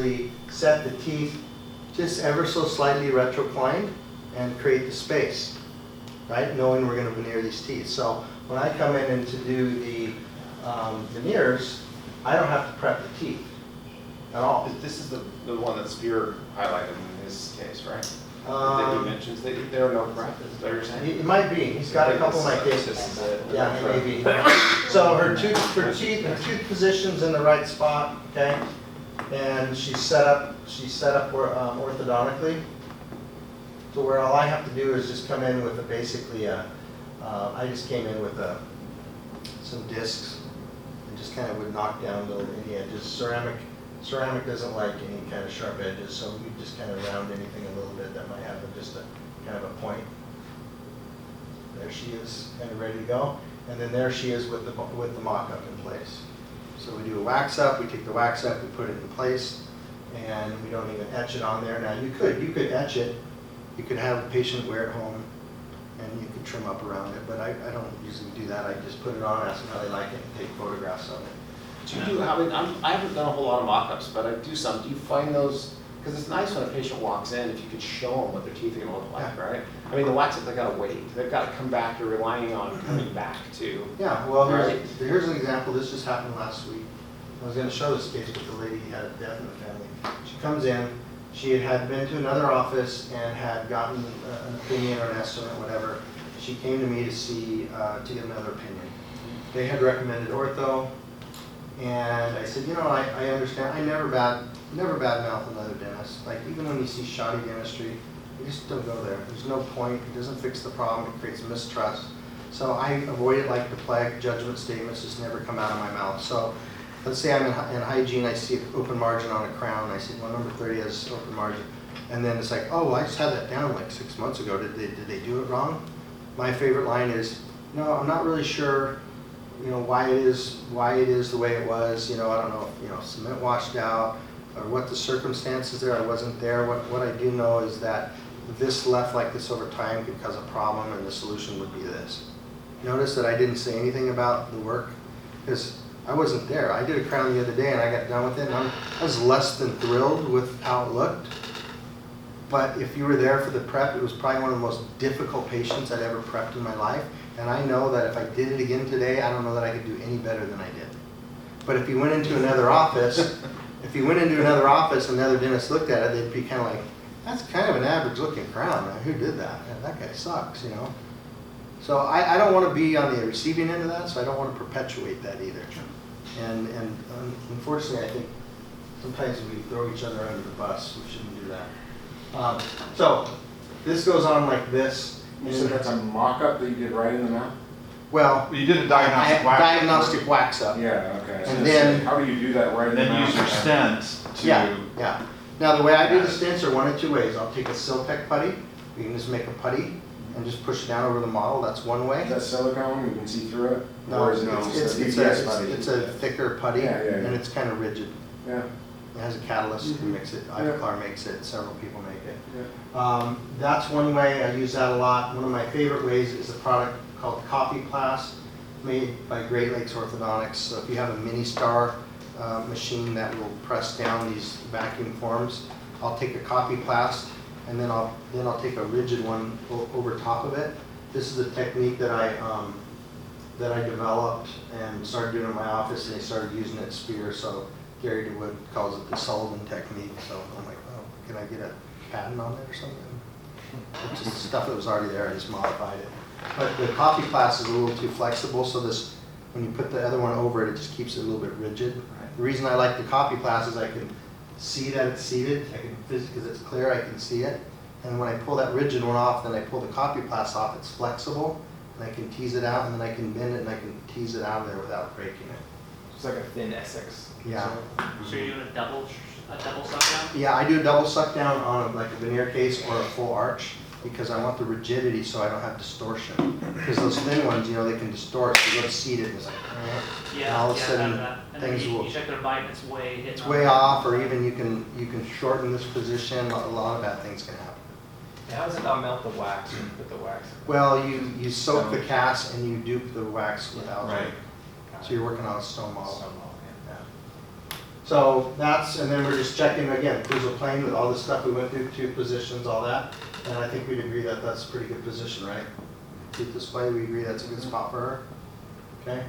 actually set the teeth just ever so slightly retroclined and create the space, right? Knowing we're going to veneer these teeth. So when I come in and to do the veneers, I don't have to prep the teeth at all. This is the one that Spear highlighted in his case, right? That he mentions there are no prep. Is that what you're saying? It might be. He's got a couple of my cases. Yeah, maybe. So her tooth position's in the right spot, okay, and she's set up orthodontically. So where all I have to do is just come in with I just came in with some discs and just kind of would knock down any edges. Ceramic doesn't like any kind of sharp edges, so we just kind of round anything a little bit that might have just a kind of a point. There she is, kind of ready to go. And then there she is with the mock-up in place. So we do a wax up, we take the wax up, we put it in place, and we don't even etch it on there. Now you could etch it, you could have the patient wear it home, and you could trim up around it, but I don't usually do that. I just put it on, ask them how they like it, and take photographs of it. Do you do, I haven't done a whole lot of mock-ups, but I do some. Do you find those, because it's nice when a patient walks in, if you could show them what their teeth are going to look like, right? I mean, the wax, they've got to wait. They've got to come back. You're relying on coming back to. Yeah, well, right? here's an example. This just happened last week. I was going to show this case with the lady who had a death in the family. She comes in. She had been to another office and had gotten an opinion or an estimate, whatever. She came to me to get another opinion. They had recommended ortho. And I said, I understand. I never badmouth another dentist. Like, even when you see shoddy dentistry, you just don't go there. There's no point. It doesn't fix the problem. It creates mistrust. So I avoid it like the plague. Judgment statements just never come out of my mouth. So let's say I'm in hygiene. I see an open margin on a crown. I say, well, number 30 has open margin. And then it's like, oh, well, I just had that down like 6 months ago. Did they do it wrong? My favorite line is, no, I'm not really sure. Why it is the way it was. I don't know if cement washed out or what the circumstances there. I wasn't there. What I do know is that this left like this over time could cause a problem, and the solution would be this. Notice that I didn't say anything about the work because I wasn't there. I did a crown the other day and I got done with it, and I was less than thrilled with how it looked. But if you were there for the prep, it was probably one of the most difficult patients I'd ever prepped in my life. And I know that if I did it again today, I don't know that I could do any better than I did. But if you went into another office, and the other dentist looked at it, they'd be kind of like, that's kind of an average looking crown. Now, who did that? That guy sucks, So I don't want to be on the receiving end of that, so I don't want to perpetuate that either. And unfortunately, I think sometimes we throw each other under the bus. We shouldn't do that. So this goes on like this. You said that's a mock-up that you did right in the mouth? Well, you did a diagnostic wax up. Yeah, okay. And then, how do you do that right in the then mouth? use your stents to... Yeah. Now the way I do the stents are one of two ways. I'll take a Siltec putty. You can just make a putty and just push it down over the model. That's one way. Is that silicone? You can see through it? No, or is it it's a thicker putty, yeah. And it's kind of rigid. Yeah. It has a catalyst. You can mix it. Ivoclar makes it. Several people make it. Yeah. That's one way. I use that a lot. One of my favorite ways is a product called Coffee Plast, made by Great Lakes Orthodontics. So if you have a Mini Star machine that will press down these vacuum forms, I'll take a Coffee Plast and then I'll take a rigid one over top of it. This is a technique that I developed and started doing in my office, and they started using it at Spear. So Gary DeWood calls it the Sullivan technique. So I'm like, oh, can I get a patent on it or something? It's just stuff that was already there. I just modified it. But the Coffee Plast is a little too flexible, so this, when you put the other one over it, it just keeps it a little bit rigid. The reason I like the Coffee Plast is I can see that it's seated. I can, because it's clear, I can see it. And when I pull that rigid one off, then I pull the Coffee Plast off. It's flexible, and I can tease it out, and then I can bend it, and I can tease it out of there without breaking it. It's like a thin Essex. Yeah. So you're doing a double suck down? Yeah, I do a double suck down on like a veneer case or a full arch, because I want the rigidity so I don't have distortion. Because those thin ones, they can distort. So you go to seat it, and it's like, and all of a sudden things will. You check their bite, and it's way off, or even you can shorten this position. A lot of bad things can happen. How does it not melt the wax when you put the wax in? Well, you soak the cast and you dupe the wax with algae. Right. So you're working on a stone model. Stone model, Yeah. So that's, and then we're just checking again, occlusal plane with all the stuff we went through, tooth positions, all that. And I think we'd agree that that's a pretty good position, right? Tooth display, we agree that's a good spot for her, okay?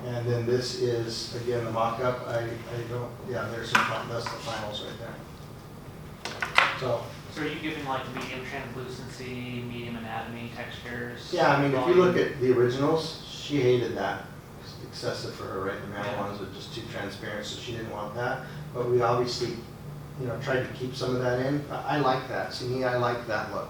And then this is, again, the mock-up, I don't, yeah, there's some, that's the finals right there. So, So are you giving like medium translucency, medium anatomy, textures? yeah, I mean, if you volume? look at the originals, she hated that. It's excessive for her, right? The male Yeah. ones were just too transparent, so she didn't want that. But we obviously, you know, tried to keep some of that in. I like that. See, me, I like that look.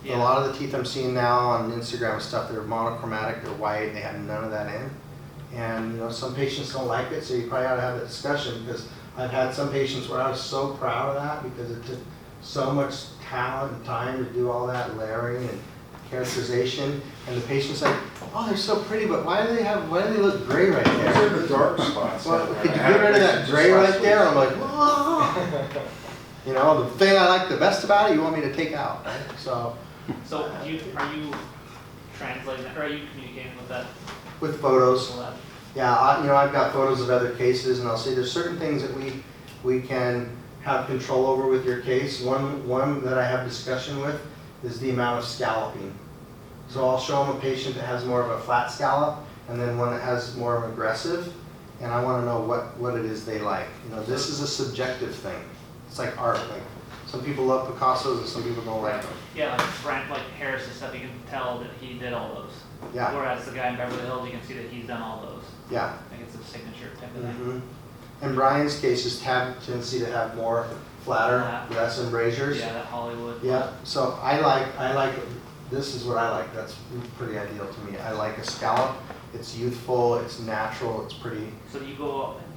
A Yeah. lot of the teeth I'm seeing now on Instagram and stuff, they're monochromatic, they're white, they have none of that in. And, you know, some patients don't like it, so you probably ought to have that discussion, because I've had some patients where I was so proud of that, because it took so much talent and time to do all that layering and characterization, and the patient's like, oh, they're so pretty, but why do they look gray right Those there? are the dark spots. Well, I could you had get rid of a that patient gray just right last there? week. I'm like, oh. You know, the thing I like the best about it, you want me to take out, right? So, So are you translating, that, or are you communicating with that? with photos. So that- Yeah, you know, I've got photos of other cases, and I'll say there's certain things that we can have control over with your case. One that I have discussion with is the amount of scalloping. So I'll show them a patient that has more of a flat scallop, and then one that has more of aggressive, and I want to know what it is they like. You know, this is a subjective thing. It's like art. Like some people love Picasso's and some people don't like them. Yeah, like Harris's stuff, you can tell that he did all those. Yeah, Whereas the guy in Beverly Hills, you can see that he's done all those. yeah. I think it's a signature type of thing. Mhm. And Brian's cases have tendency to have more flatter, less embrasures. Yeah, that Hollywood. Yeah, so I like, this is what I like, that's pretty ideal to me. I like a scallop, it's youthful, it's natural, it's pretty. So do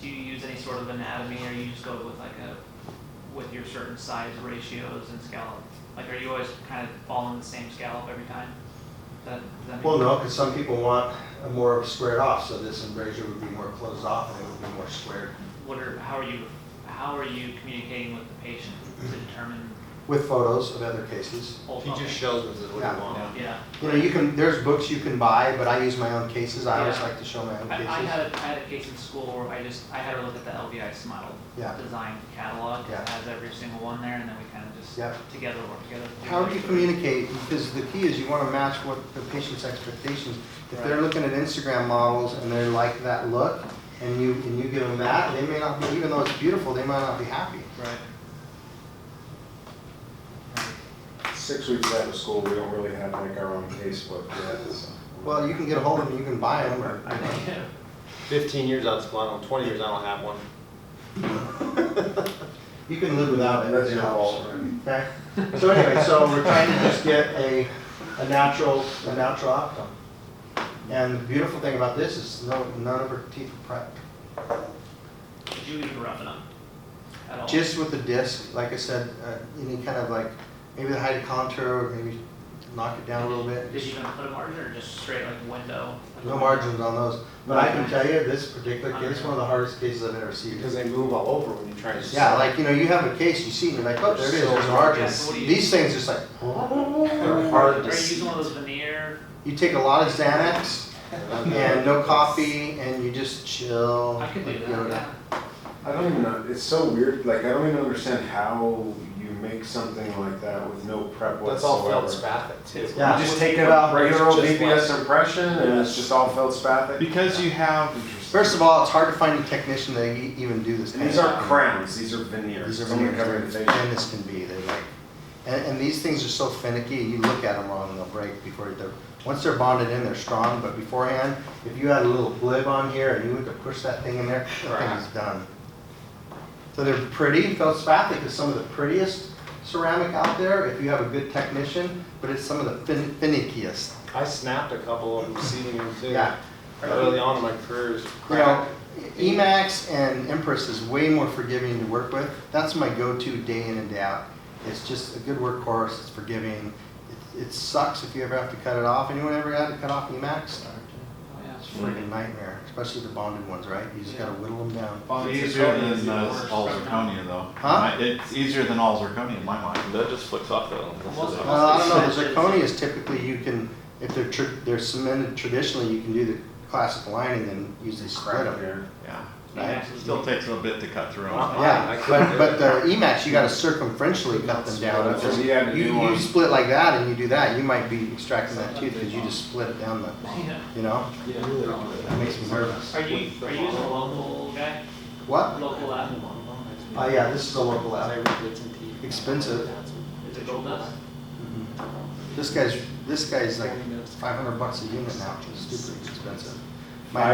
you use any sort of anatomy, or you just go with with your certain size ratios and scallop? Like, are you always kind of following the same scallop every time? Does that make Well, no, because some people want a more squared off, so this embrasure would be more closed off and it would be more squared. How are you communicating with the patient to determine? With photos of other cases. He just shows us what Yeah. he wants. Yeah. You know, there's books you can buy, but I use my own cases, I always Yeah. like to show my own I cases. had a case in school where I had her look at the LVI Smile Yeah. design catalog. Yeah. It has every single one there, and then we kind of just Yep. work together. How do you communicate? Because the key is you want to match what the patient's expectations. If they're Right. looking at Instagram models and they're like that look, and you give them that, they may not be, even though it's beautiful, they might not be happy. Right. 6 weeks out of school, we don't really have like our own casebook yet, so. Well, you can get a hold of them, you can buy them, or, you know. 15 years out of school, I don't, 20 years, I don't have one. You can live without it. That's it your helps. fault. Okay? So anyway, so we're trying to just get a natural outcome. And the beautiful thing about this is none of her teeth are prepped. Did you even rough it up at all? Just with the disc, like I said, any kind of like, maybe the height of contour, or maybe knock it down a little bit. Did you even put a margin, or just straight like window? No margins on those. But I can tell you, this particular case, one of the hardest cases I've ever seen. Because they move all over when you try to. Yeah, like, you know, you have a case, you see it, and you're like, oh, there it is, there's Yeah, margins. so what do you- These things just like, They're hard Are to you see. using one of those veneer? you take a lot of Xanax and no coffee, and you just chill. I could do like that, Yoda. yeah. I don't even know, it's so weird, like, I don't even understand how you make something like that with no prep whatsoever. That's all feldspathic too. Yeah. You just take a Well, regular old just VPS like- impression and it's just all feldspathic? Because you have, Interesting. First of all, it's hard to find a technician that even do this And kind of these stuff. aren't crowns, these are veneers. These are It's only veneers, covering the they're face. thin as can be, they're like, and these things are so finicky, you look at them wrong and they'll break before they're, once they're bonded in, they're strong, but beforehand, if you had a little blib on here and you were to push that thing in there, that thing is done. So they're pretty, feldspathic is some of the prettiest ceramic out there if you have a good technician, but it's some of the finickiest. I snapped a couple of them seeing them too. Yeah. Early on in my career. You know, Emax and Empress is way more forgiving to work with. That's my go-to day in and day out. It's just a good workhorse, it's forgiving. It sucks if you ever have to cut it off. Anyone ever had to cut off Emax? Oh, yeah. It's a freaking nightmare, especially the bonded ones, right? You just gotta whittle them down. it's easier than all zirconia though. Huh? It's easier than all zirconia in my mind. That just flicks off though. Most- I don't know, the zirconia is typically, you can, if they're cemented traditionally, you can do the classic lining and usually split them. Here. Yeah. right? Emacs is- Still takes a bit to cut through them. Wow. I Yeah, couldn't do but it. the Emacs, you gotta circumferentially cut them down. That's what we had to You, do you on. split like that and you do that, you might be extracting that tooth because you just split it down the, Yeah. you know? That makes me nervous. Are you using a local guy? What? Local lab? Oh, yeah, this is a local lab. Expensive. Is it Gold Dust? This guy's like $500 a unit now, it's stupid expensive. My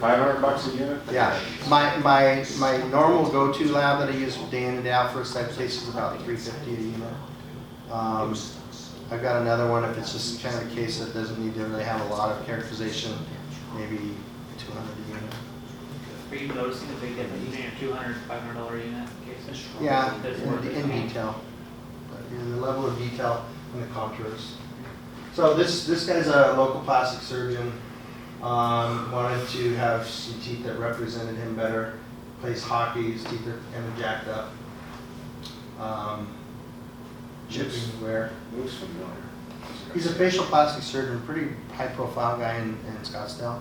500 bucks a unit? Yeah, my normal go-to lab that I use day in and day out for this type of case is about $350 a unit. I've got another one if it's just kind of a case that doesn't need to really have a lot of characterization, maybe $200 a unit. Are you noticing a big difference between your $200 and $500 unit cases? Yeah, That's worth it. in detail, but the level of detail and the contours. So this guy's a local plastic surgeon. Wanted to have some teeth that represented him better. Plays hockey, his teeth are kind of jacked up. Chipping wear. Looks familiar. He's a facial plastic surgeon, pretty high profile guy in Scottsdale.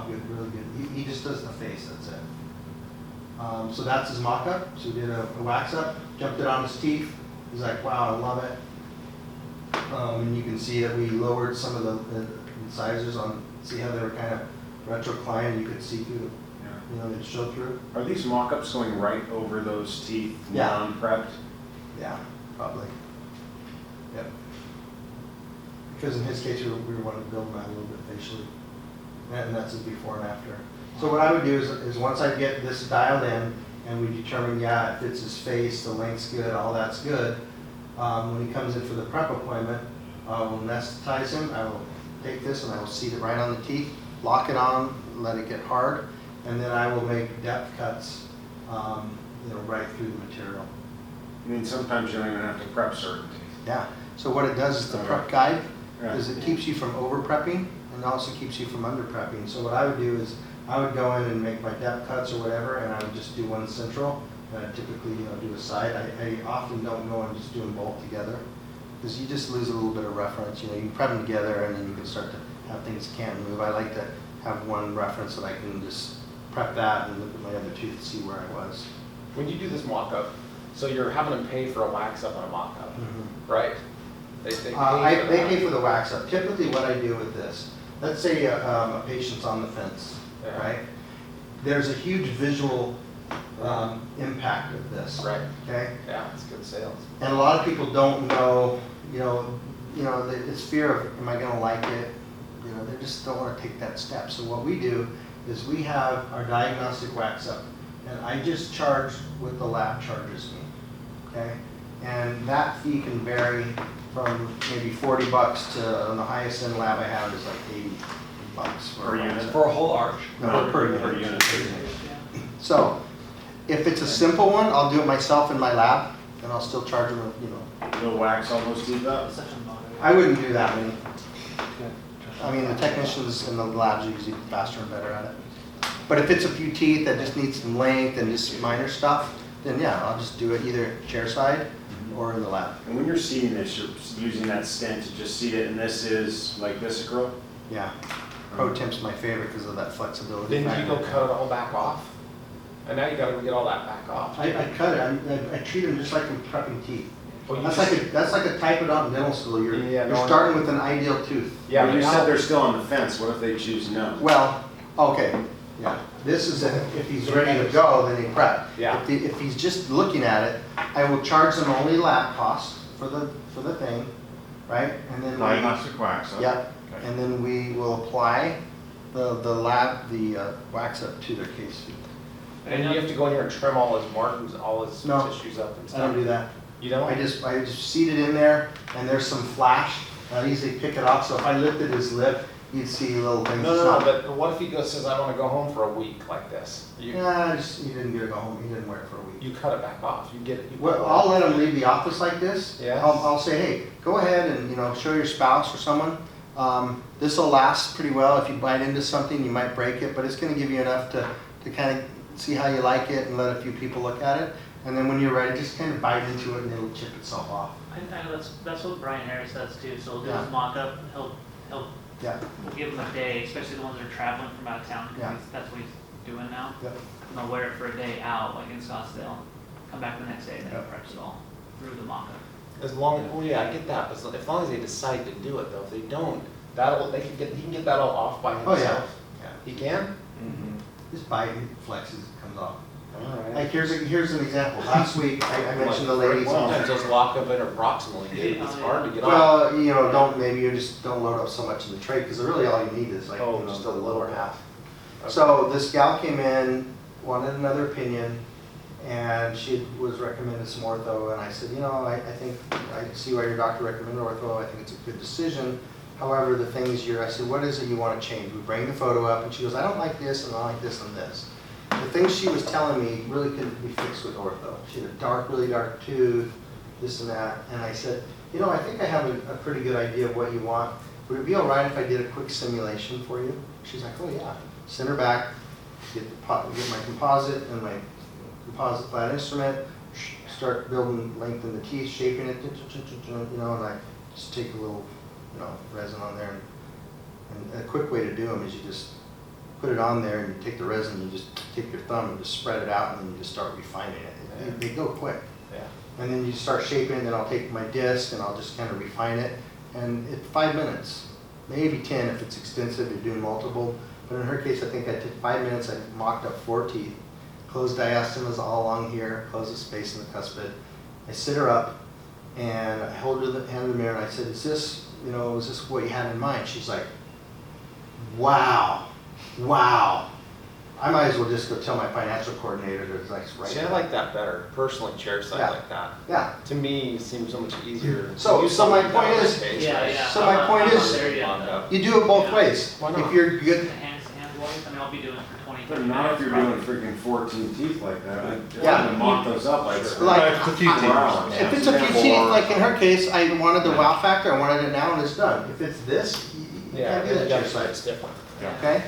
Good, really good. He just does the face, that's it. So that's his mock-up. So we did a wax up, jumped it on his teeth. He's like, wow, I love it. And you can see that we lowered some of the incisors on, see how they were kind of retroclined, you could see through, you know, they'd show through. Are these mock-ups going right over those teeth, Yeah. non-prepped? Yeah, probably. Yep. Because in his case, we wanted to build him out a little bit facially. And that's a before and after. So what I would do is once I get this dialed in and we determine, yeah, it fits his face, the length's good, all that's good, when he comes in for the prep appointment, we'll anesthetize him. I will take this and I will seat it right on the teeth, lock it on, let it get hard, and then I will make depth cuts, you know, right through the material. I mean, sometimes you don't even have to prep certain teeth. Yeah. So what it does is the prep guide, Yeah. is it keeps you from over prepping and also keeps you from under prepping. So what I would do is I would go in and make my depth cuts or whatever, and I would just do one central. And I typically, you know, do a side. I often don't go and just do them both together because you just lose a little bit of reference. You know, you can prep them together and then you can start to have things can't move. I like to have one reference that I can just prep that and look at my other tooth to see where I was. When you do this mock-up, so you're having them pay for a wax up and a mock-up, right? They pay for They that. pay for the wax up. Typically what I do with this, let's say a patient's on the fence, Yeah. right? There's a huge visual impact of this, Right, okay? yeah, it's good sales. And a lot of people don't know, it's fear of, am I gonna like it? You know, they just don't wanna take that step. So what we do is we have our diagnostic wax up, and I just charge what the lab charges me, okay? And that fee can vary from maybe $40 to, the highest end lab I have is like $80 for Per a wax unit? up. For a whole arch. No, per Per unit. unit. Yeah. So, if it's a simple one, I'll do it myself in my lab, and I'll still charge them, you know. You'll wax all those teeth up? It's such a moderate. I wouldn't do that many. I mean, the technicians in the labs are usually faster and better at it. But if it's a few teeth that just need some length and just minor stuff, then yeah, I'll just do it either chair side or in the lab. And when you're seeding this, you're using that stent to just seed it, and this is like viscera? Yeah. Pro Temp's my favorite because of that flexibility. Then you go factor. cut it all back off? And now you gotta get all that back off. I cut it, I treat them just like I'm prepping teeth. Well, you That's like a type it out in dental school. You're Yeah, no, starting with an ideal tooth. Yeah, But but you now- said they're still on the fence, what if they choose no? Well, okay, yeah. This is if he's ready to go, then he prep. Yeah. If he's just looking at it, I will charge them only lab costs for the thing, right? And then Diagnostic wax, huh? yeah, Okay. and then we will apply the wax up to their case feet. And you have to go in here and trim all his markings, all his No, tissues up and I stuff? don't do that. You don't? I just seat it in there, and there's some flash. I usually pick it off, so if I lifted his lip, you'd see little things. No, It's no, not- no, but what if he goes, says, I wanna go home for a week like this? You He didn't get to go home. He didn't wear it for a week. you cut it back off, you get it. you Well, I'll let them leave the office like this. Yeah. I'll say, hey, go ahead and, show your spouse or someone. This will last pretty well. If you bite into something, you might break it, but it's gonna give you enough to kind of see how you like it and let a few people look at it. And then when you're ready, just kind of bite into it and it'll chip itself off. I know that's what Brian Harris does too, so he'll do Yeah. his mock-up, he'll Yeah, we'll give him a day, especially the ones that are traveling from out of town, 'cause Yeah. that's what he's doing now. Yep. And they'll wear it for a day out, like in Scottsdale, come back the next day and then Yep. preps it all through the mock-up. As long, well, yeah, I get that, but as long as they decide to do it though, if they don't, he can get that all off by Oh, himself. yeah. He can? Mm-hmm. Just bite, it flexes, it comes off. Alright. Like, here's an example. Last week, I mentioned the lady. Sometimes those lock up interproximally, dude, it's hard to get off. Well, you know, maybe you just don't load up so much in the tray, because really all you need is like, Oh, you know, just the the lower lower half. Okay. So this gal came in, wanted another opinion, and she was recommended some ortho, and I said, you know, I think, I see why your doctor recommended ortho, I think it's a good decision. However, the things I said, what is it you want to change? We bring the photo up, and she goes, I don't like this, and I like this and this. The things she was telling me really couldn't be fixed with ortho. She had a really dark tooth, this and that, and I said, you know, I think I have a pretty good idea of what you want. Would it be all right if I did a quick simulation for you? She's like, oh yeah. Send her back, get my composite and my composite flat instrument, start building length in the teeth, shaping it, you know, and I just take a little, you know, resin on there. And a quick way to do them is you just put it on there and you take the resin, you just take your thumb and just spread it out, and then you just start refining it. They go quick. Yeah. And then you start shaping it, and then I'll take my disc and I'll just kind of refine it. And it's 5 minutes, maybe 10 if it's extensive, you're doing multiple. But in her case, I think I took 5 minutes, I mocked up 4 teeth, closed diastemas all along here, closed the space in the cuspid. I sit her up and I hold her the hand in the mirror and I said, is this what you had in mind? She's like, wow. I might as well just go tell my financial coordinator that it's like right See, I there. like that better, personally, chair side Yeah. like that. Yeah. To me, it seems so much easier. So- to use so my something point down is- the page, Yeah, right? yeah. So my point I'm not is- there yet, Lock though. up. You do it both Yeah. ways. Why not? If you're The good, hand wise, I mean, I'll be doing it for 20, But 30 not minutes. if you're doing freaking 14 teeth like that. Yeah. To mock those up, like. Like- It's a few teeth. Wow. if it's a few teeth, like in her case, I wanted the wow factor, I wanted it now and it's done. If it's this, you Yeah, can't do that the chair other side. side's different. Yeah. Okay?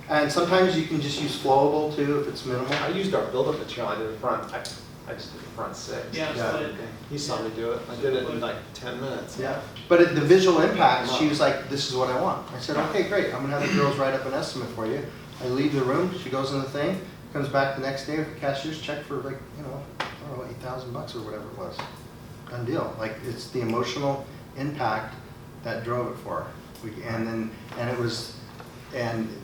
And sometimes you can just use flowable too, if it's minimal. I used our build-up material, I did the front, I just did the front 6. Yeah, Yeah. split it. He saw me do it, I did it in like 10 minutes. Yeah, but the visual impact, she was like, this is what I want. I said, okay, great, I'm gonna have the girls write up an estimate for you. I leave the room, she goes in the thing, comes back the next day with a cashier's check for like, you know, I don't know, $8,000 or whatever it was. Done deal. Like, it's the emotional impact that drove it for her. And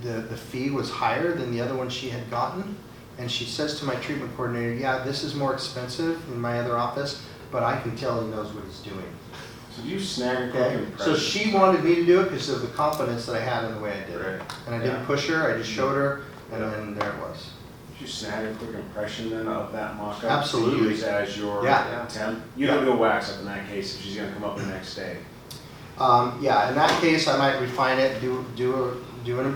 the fee was higher than the other one she had gotten. And she says to my treatment coordinator, yeah, this is more expensive in my other office, but I can tell he knows what he's doing. So do you snag a quick Okay, impression? so she wanted me to do it because of the confidence that I had in the way I did it. Right. And I didn't Yeah. push her, I just showed her, and Yeah. then there it was. Did you snag a quick impression then of that mock-up? Absolutely. To use as your Yeah. temp? You don't do a wax up in that case if she's gonna come up the next day. Yeah, in that case, I might refine it, do an impression